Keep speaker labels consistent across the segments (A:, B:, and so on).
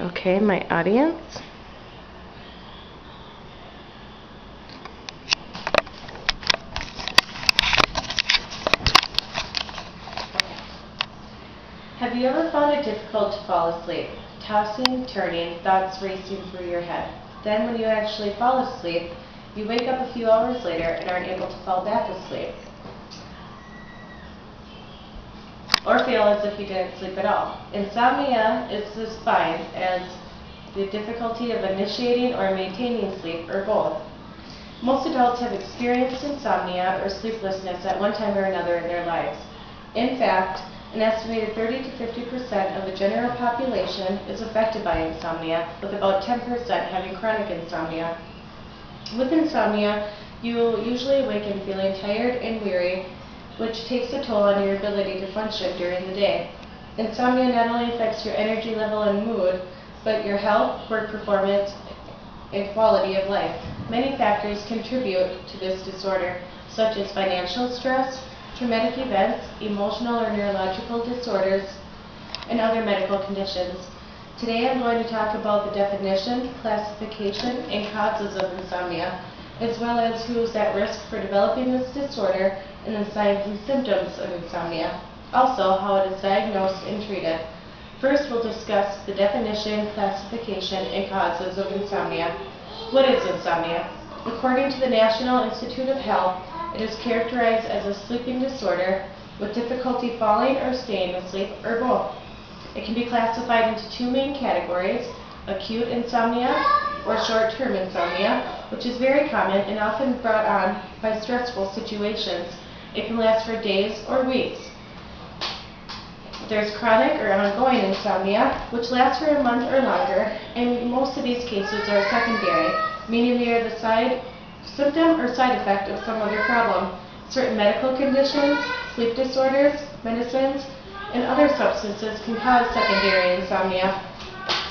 A: Okay, my audience. Have you ever found it difficult to fall asleep? Tossing, turning, thoughts racing through your head. Then when you actually fall asleep, you wake up a few hours later and aren't able to fall back asleep. Or feel as if you didn't sleep at all. Insomnia is defined as the difficulty of initiating or maintaining sleep, or both. Most adults have experienced insomnia or sleeplessness at one time or another in their lives. In fact, an estimated 30 to 50% of the general population is affected by insomnia, with about 10% having chronic insomnia. With insomnia, you will usually awaken feeling tired and weary, which takes a toll on your ability to function during the day. Insomnia not only affects your energy level and mood, but your health, work performance, and quality of life. Many factors contribute to this disorder, such as financial stress, traumatic events, emotional or neurological disorders, and other medical conditions. Today I'm going to talk about the definition, classification, and causes of insomnia, as well as who is at risk for developing this disorder and the signs and symptoms of insomnia. Also, how it is diagnosed and treated. First, we'll discuss the definition, classification, and causes of insomnia. What is insomnia? According to the National Institute of Health, it is characterized as a sleeping disorder with difficulty falling or staying asleep, or both. It can be classified into two main categories: acute insomnia or short-term insomnia, which is very common and often brought on by stressful situations. It can last for days or weeks. There's chronic or ongoing insomnia, which lasts for a month or longer, and most of these cases are secondary, meaning they are the symptom or side effect of some other problem. Certain medical conditions, sleep disorders, medicines, and other substances can cause secondary insomnia.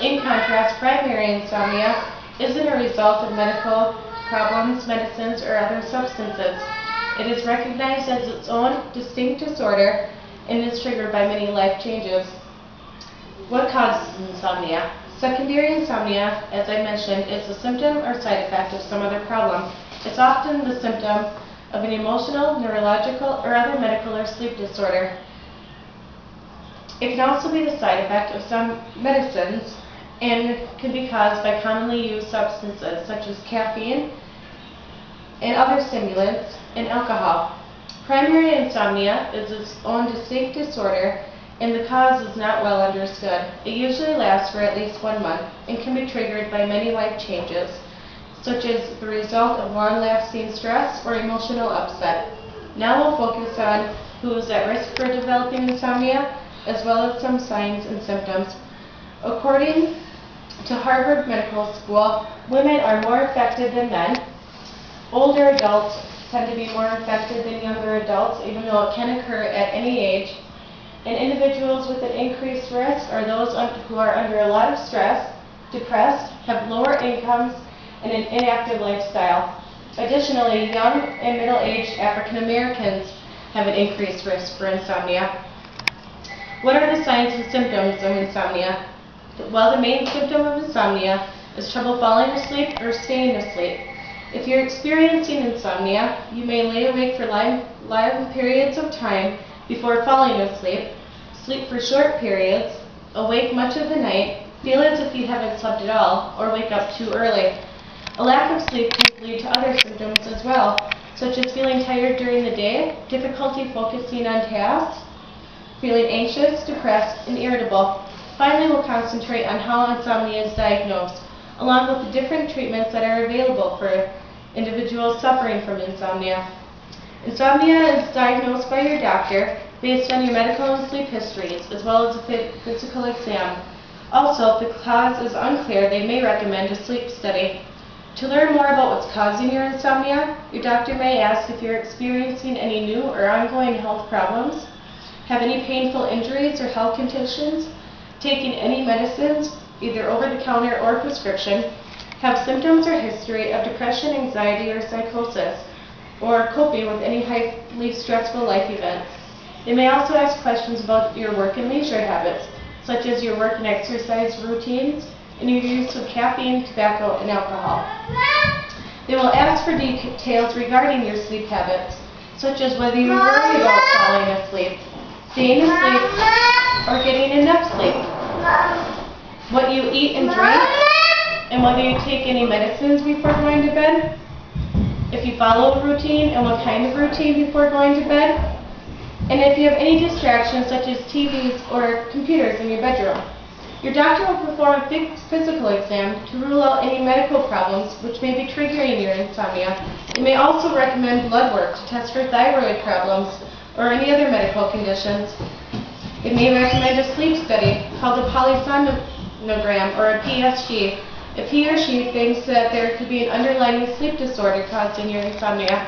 A: In contrast, primary insomnia isn't a result of medical problems, medicines, or other substances. It is recognized as its own distinct disorder and is triggered by many life changes. What causes insomnia? Secondary insomnia, as I mentioned, is a symptom or side effect of some other problem. It's often the symptom of an emotional, neurological, or other medical or sleep disorder. It can also be the side effect of some medicines and can be caused by commonly used substances such as caffeine and other stimulants and alcohol. Primary insomnia is its own distinct disorder, and the cause is not well understood. It usually lasts for at least 1 month and can be triggered by many life changes, such as the result of long-lasting stress or emotional upset. Now we'll focus on who is at risk for developing insomnia, as well as some signs and symptoms. According to Harvard Medical School, women are more affected than men. Older adults tend to be more affected than younger adults, even though it can occur at any age. And individuals with an increased risk are those who are under a lot of stress, depressed, have lower incomes, and an inactive lifestyle. Additionally, young and middle-aged African Americans have an increased risk for insomnia. What are the signs and symptoms of insomnia? Well, the main symptom of insomnia is trouble falling asleep or staying asleep. If you're experiencing insomnia, you may lay awake for long periods of time before falling asleep, sleep for short periods, awake much of the night, feel as if you haven't slept at all, or wake up too early. A lack of sleep can lead to other symptoms as well, such as feeling tired during the day, difficulty focusing on tasks, feeling anxious, depressed, and irritable. Finally, we'll concentrate on how insomnia is diagnosed, along with the different treatments that are available for individuals suffering from insomnia. Insomnia is diagnosed by your doctor based on your medical and sleep histories, as well as a physical exam. Also, if the cause is unclear, they may recommend a sleep study. To learn more about what's causing your insomnia, your doctor may ask if you're experiencing any new or ongoing health problems, have any painful injuries or health conditions, taking any medicines, either over-the-counter or prescription, have symptoms or history of depression, anxiety, or psychosis, or coping with any highly stressful life event. They may also ask questions about your work and leisure habits, such as your work and exercise routines, and your use of caffeine, tobacco, and alcohol. They will ask for details regarding your sleep habits, such as whether you worry about falling asleep, staying asleep, or getting enough sleep, what you eat and drink, and whether you take any medicines before going to bed, if you follow a routine and what kind of routine before going to bed, and if you have any distractions such as TVs or computers in your bedroom. Your doctor will perform a physical exam to rule out any medical problems which may be triggering your insomnia. It may also recommend blood work to test for thyroid problems or any other medical conditions. It may recommend a sleep study called a polysomnogram or a PSG if he or she thinks that there could be an underlying sleep disorder causing your insomnia.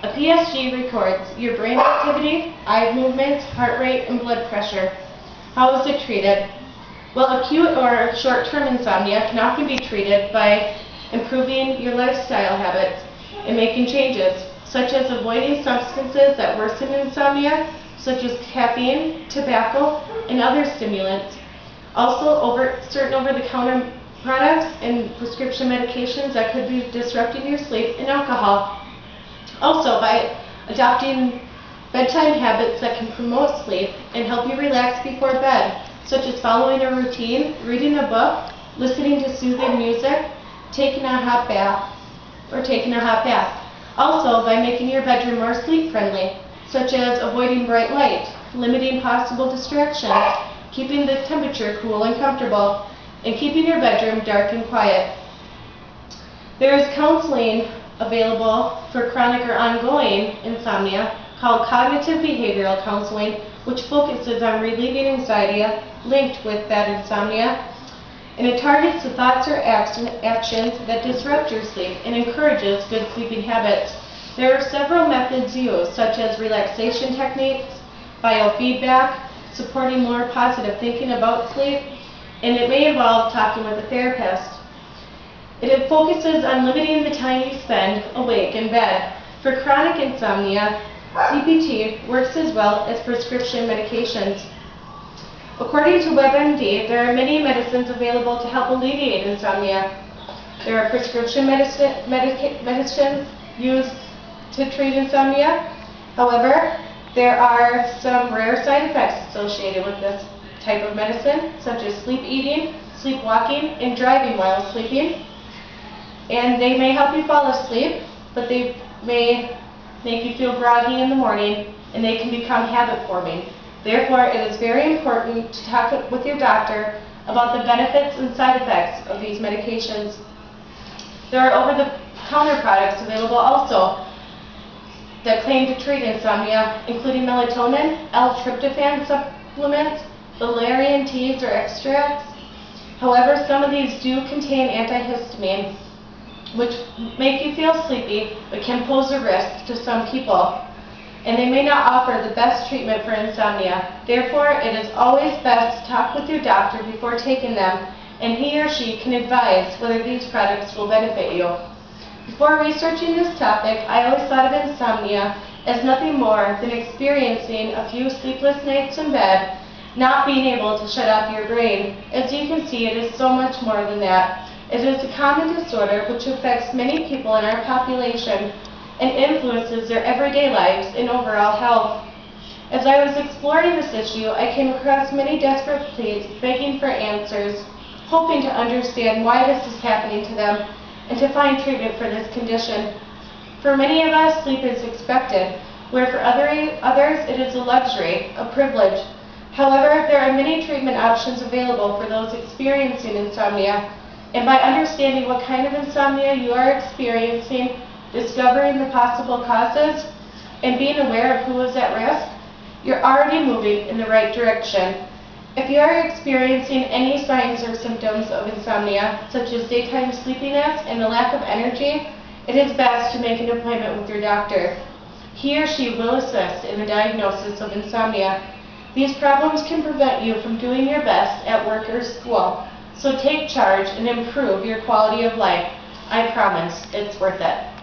A: A PSG records your brain activity, eye movements, heart rate, and blood pressure. How is it treated? Well, acute or short-term insomnia can often be treated by improving your lifestyle habits and making changes, such as avoiding substances that worsen insomnia, such as caffeine, tobacco, and other stimulants. Also, certain over-the-counter products and prescription medications that could be disrupting your sleep, and alcohol. Also, by adopting bedtime habits that can promote sleep and help you relax before bed, such as following a routine, reading a book, listening to soothing music, taking a hot bath. Also, by making your bedroom more sleep-friendly, such as avoiding bright light, limiting possible distractions, keeping the temperature cool and comfortable, and keeping your bedroom dark and quiet. There is counseling available for chronic or ongoing insomnia called cognitive behavioral counseling, which focuses on relieving anxiety linked with that insomnia, and it targets the thoughts or actions that disrupt your sleep and encourages good sleeping habits. There are several methods used, such as relaxation techniques, biofeedback, supporting more positive thinking about sleep, and it may involve talking with a therapist. It focuses on limiting the time you spend awake in bed. For chronic insomnia, CBT works as well as prescription medications. According to WebMD, there are many medicines available to help alleviate insomnia. There are prescription medicines used to treat insomnia. However, there are some rare side effects associated with this type of medicine, such as sleep eating, sleepwalking, and driving while sleeping. And they may help you fall asleep, but they may make you feel groggy in the morning, and they can become habit-forming. Therefore, it is very important to talk with your doctor about the benefits and side effects of these medications. There are over-the-counter products available also that claim to treat insomnia, including melatonin, L-tryptophan supplements, valerian teas or extracts. However, some of these do contain antihistamine, which make you feel sleepy but can pose a risk to some people, and they may not offer the best treatment for insomnia. Therefore, it is always best to talk with your doctor before taking them, and he or she can advise whether these products will benefit you. Before researching this topic, I always thought of insomnia as nothing more than experiencing a few sleepless nights in bed, not being able to shut off your brain. As you can see, it is so much more than that. It is a common disorder which affects many people in our population and influences their everyday lives and overall health. As I was exploring this issue, I came across many desperate pleas begging for answers, hoping to understand why this is happening to them and to find treatment for this condition. For many of us, sleep is expected, where for others it is a luxury, a privilege. However, there are many treatment options available for those experiencing insomnia, and by understanding what kind of insomnia you are experiencing, discovering the possible causes, and being aware of who is at risk, you're already moving in the right direction. If you are experiencing any signs or symptoms of insomnia, such as daytime sleepiness and a lack of energy, it is best to make an appointment with your doctor. He or she will assist in the diagnosis of insomnia. These problems can prevent you from doing your best at work or school, so take charge and improve your quality of life. I promise it's worth it.